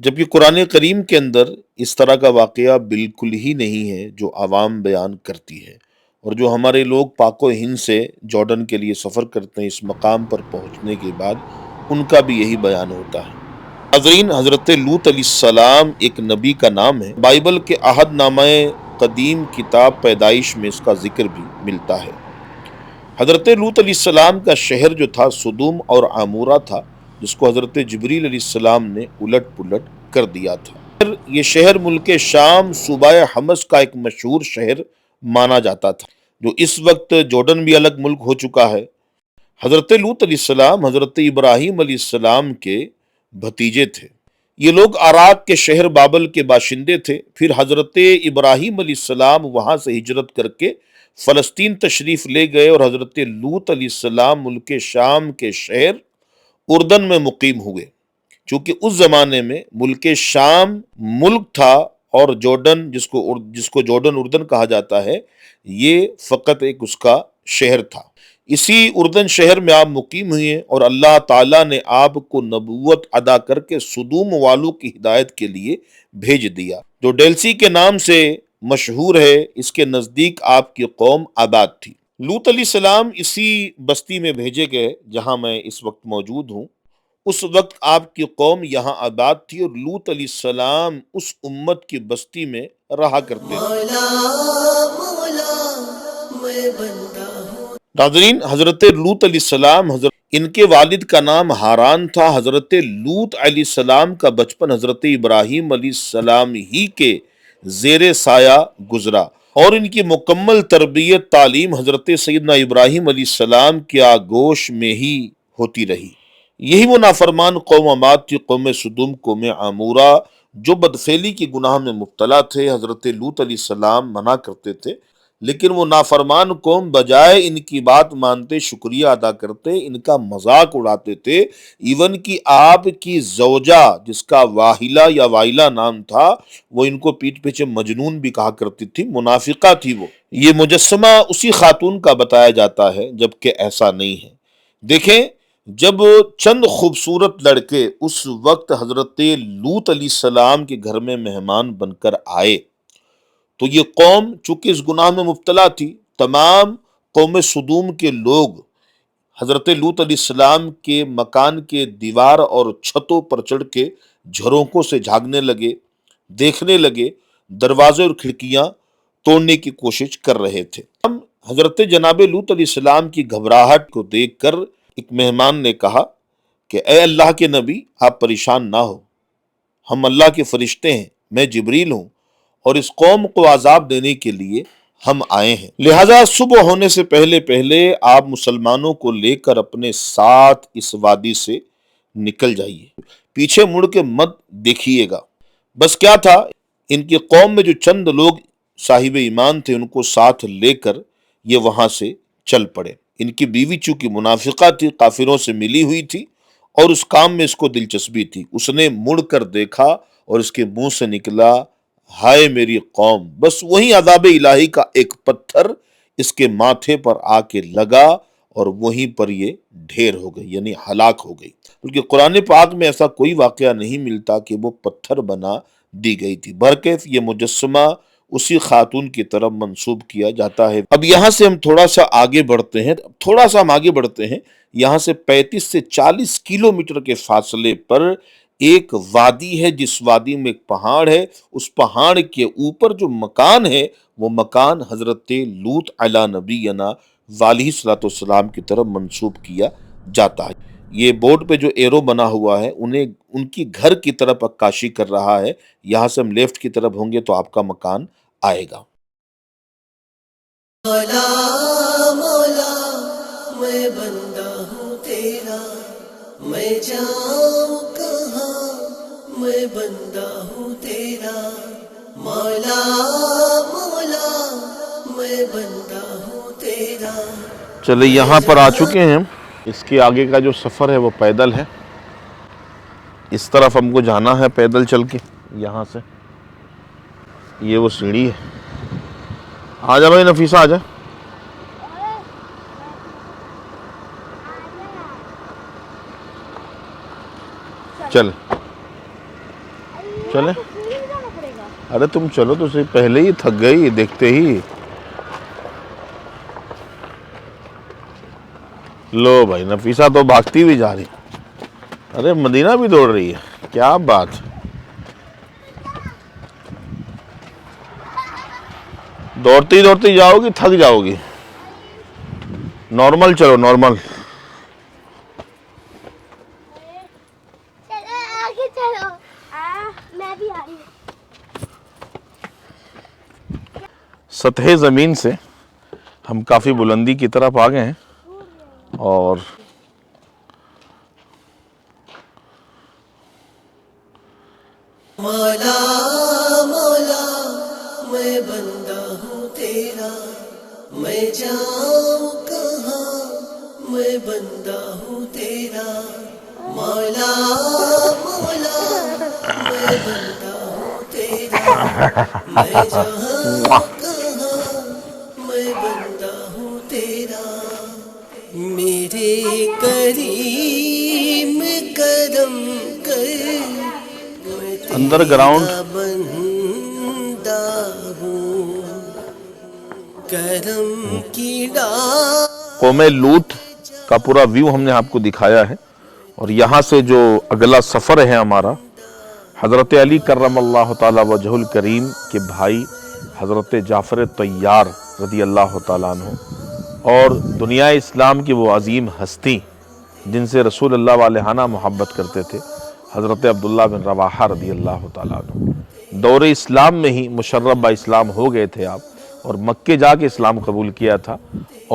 جبکہ قرآن کریم کے اندر اس طرح کا واقعہ بالکل ہی نہیں ہے جو عوام بیان کرتی ہے، اور جو ہمارے لوگ پاک و ہند سے جارڈن کے لیے سفر کرتے ہیں، اس مقام پر پہنچنے کے بعد ان کا بھی یہی بیان ہوتا ہے۔ ناظرین، حضرت لوط علیہ السلام ایک نبی کا نام ہے۔ بائبل کے عہد نامہ قدیم کتاب پیدائش میں اس کا ذکر بھی ملتا ہے۔ حضرت لوط علیہ السلام کا شہر جو تھا سدوم اور عمورہ تھا، جس کو حضرت جبریل علیہ السلام نے الٹ پلٹ کر دیا تھا۔ یہ شہر ملک شام صوبہ حمص کا ایک مشہور شہر مانا جاتا تھا، جو اس وقت جارڈن بھی الگ ملک ہو چکا ہے۔ حضرت لوط علیہ السلام حضرت ابراہیم علیہ السلام کے بھتیجے تھے۔ یہ لوگ عراق کے شہر بابل کے باشندے تھے۔ پھر حضرت ابراہیم علیہ السلام وہاں سے ہجرت کر کے فلسطین تشریف لے گئے، اور حضرت لوط علیہ السلام ملک شام کے شہر اردن میں مقیم ہوئے۔ چونکہ اس زمانے میں ملک شام ملک تھا، اور جارڈن جس کو جارڈن اردن کہا جاتا ہے، یہ فقط ایک اس کا شہر تھا۔ اسی اردن شہر میں آپ مقیم ہوئے، اور اللہ تعالیٰ نے آپ کو نبوت عطا کر کے سدوم والوں کی ہدایت کے لیے بھیج دیا، جو ڈیلسی کے نام سے مشہور ہے۔ اس کے نزدیک آپ کی قوم آباد تھی۔ لوط علیہ السلام اسی بستی میں بھیجے گئے جہاں میں اس وقت موجود ہوں۔ اس وقت آپ کی قوم یہاں آباد تھی، اور لوط علیہ السلام اس امت کی بستی میں رہا کرتے تھے۔ مولا مولا میں بندہ ہوں۔ ناظرین، حضرت لوط علیہ السلام ان کے والد کا نام ہاران تھا۔ حضرت لوط علیہ السلام کا بچپن حضرت ابراہیم علیہ السلام ہی کے زیر سایہ گزرا، اور ان کی مکمل تربیت تعلیم حضرت سیدنا ابراہیم علیہ السلام کے آغوش میں ہی ہوتی رہی۔ یہی وہ نافرمان قوم آباد تھی، قوم سدوم، قوم عمورہ، جو بدفعلی کی گناہ میں مبتلا تھے۔ حضرت لوط علیہ السلام منع کرتے تھے، لیکن وہ نافرمان قوم بجائے ان کی بات مانتے، شکریہ ادا کرتے، ان کا مذاق اڑاتے تھے۔ ایون کہ آپ کی زوجہ، جس کا واہلہ یا وائلہ نام تھا، وہ ان کو پیٹھ پیچھے مجنون بھی کہا کرتی تھی، منافقہ تھی وہ۔ یہ مجسمہ اسی خاتون کا بتایا جاتا ہے، جبکہ ایسا نہیں ہے۔ دیکھیں، جب چند خوبصورت لڑکے اس وقت حضرت لوط علیہ السلام کے گھر میں مہمان بن کر آئے، تو یہ قوم چونکہ اس گناہ میں مبتلا تھی، تمام قوم سدوم کے لوگ حضرت لوط علیہ السلام کے مکان کے دیوار اور چھتوں پر چڑھ کے جھروکوں سے جھانکنے لگے، دیکھنے لگے، دروازے اور کھڑکیاں توڑنے کی کوشش کر رہے تھے۔ ہم حضرت جناب لوط علیہ السلام کی گھبراہٹ کو دیکھ کر ایک مہمان نے کہا کہ اے اللہ کے نبی، آپ پریشان نہ ہو، ہم اللہ کے فرشتے ہیں، میں جبریل ہوں، اور اس قوم کو عذاب دینے کے لیے ہم آئے ہیں۔ لہذا صبح ہونے سے پہلے پہلے آپ مسلمانوں کو لے کر اپنے ساتھ اس وادی سے نکل جائیے، پیچھے مڑ کے مت دیکھیے گا۔ بس کیا تھا، ان کی قوم میں جو چند لوگ صاحب ایمان تھے، ان کو ساتھ لے کر یہ وہاں سے چل پڑے۔ ان کی بیوی چونکہ منافقہ تھی، کافروں سے ملی ہوئی تھی، اور اس کام میں اس کو دلچسپی تھی۔ اس نے مڑ کر دیکھا، اور اس کے منہ سے نکلا، ہائے میری قوم۔ بس وہی عذاب الہی کا ایک پتھر اس کے ماتھے پر آ کے لگا، اور وہیں پر یہ ڈھیر ہو گئی، یعنی ہلاک ہو گئی۔ بلکہ قرآن پاک میں ایسا کوئی واقعہ نہیں ملتا کہ وہ پتھر بنا دی گئی تھی۔ برکیف یہ مجسمہ اسی خاتون کی طرف منسوب کیا جاتا ہے۔ اب یہاں سے ہم تھوڑا سا آگے بڑھتے ہیں، یہاں سے 35 سے 40 کلومیٹر کے فاصلے پر ایک وادی ہے، جس وادی میں ایک پہاڑ ہے۔ اس پہاڑ کے اوپر جو مکان ہے، وہ مکان حضرت لوط علیہ نبینا علیہ الصلوۃ والسلام کی طرف منسوب کیا جاتا ہے۔ یہ بورڈ پہ جو ایرو بنا ہوا ہے، انہیں ان کی گھر کی طرف عکاسی کر رہا ہے۔ یہاں سے ہم لیفٹ کی طرف ہوں گے تو آپ کا مکان آئے گا۔ مولا مولا میں بندہ ہوں تیرا، میں جاؤں کہاں، میں بندہ ہوں تیرا۔ مولا مولا میں بندہ ہوں تیرا۔ چلے یہاں پر آ چکے ہیں ہم۔ اس کے آگے کا جو سفر ہے وہ پیدل ہے۔ اس طرف ہم کو جانا ہے پیدل چل کے، یہاں سے یہ وہ سیڑھی ہے۔ آ جا بھائی نفیسہ، آ جا۔ چل چلے ارے تم چلو تو صحیح، پہلے ہی تھک گئی دیکھتے ہی. لو بھائی نفیسہ تو بھاگتی ہوئی جا رہی. ارے مدینہ بھی دوڑ رہی ہے، کیا بات. دوڑتی دوڑتی جاؤ گی تھک جاؤ گی. نارمل چلو نارمل. آگے چلو. میں بھی آ رہی ہوں. سطح زمین سے ہم کافی بلندی کی طرف آ گئے ہیں اور مولا مولا میں بندہ ہوں تیرا، میں جاؤں کہاں، میں بندہ ہوں تیرا. مولا مولا میں بندہ ہوں تیرا، میں جہاں کہاں، میں بندہ ہوں تیرا. میرے کریم کرم کر، میں انڈر گراؤنڈ تیرا بندہ ہوں. کرم کی قوم لوط کا پورا ویو ہم نے آپ کو دکھایا ہے، اور یہاں سے جو اگلا سفر ہے ہمارا، حضرت علی کرم اللہ تعالی وجہ الکریم کے بھائی حضرت جعفر طیار رضی اللہ تعالیٰ عنہ، اور دنیا اسلام کی وہ عظیم ہستی جن سے رسول اللہ والہانہ محبت کرتے تھے، حضرت عبداللہ بن رواحہ رضی اللہ تعالیٰ عنہ. دور اسلام میں ہی مشرف با اسلام ہو گئے تھے آپ، اور مکے جا کے اسلام قبول کیا تھا،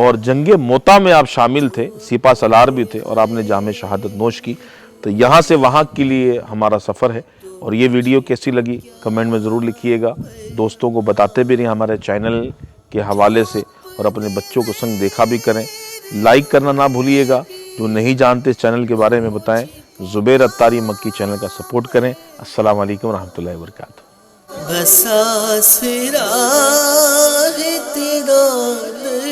اور جنگ موتا میں آپ شامل تھے، سپہ سالار بھی تھے، اور آپ نے جام شہادت نوش کی. تو یہاں سے وہاں کے لیے ہمارا سفر ہے. اور یہ ویڈیو کیسی لگی کمنٹ میں ضرور لکھیے گا. دوستوں کو بتاتے بھی رہیں ہمارے چینل کے حوالے سے، اور اپنے بچوں کو سنگ دیکھا بھی کریں. لائک کرنا نہ بھولیے گا. جو نہیں جانتے اس چینل کے بارے میں بتائیں. زبیر اتاری مکی چینل کا سپورٹ کریں. السلام علیکم ورحمۃ اللہ وبرکاتہ. بساس پھرا ہے تیرا در،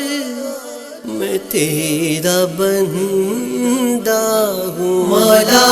میں تیرا بندہ ہوں. مولا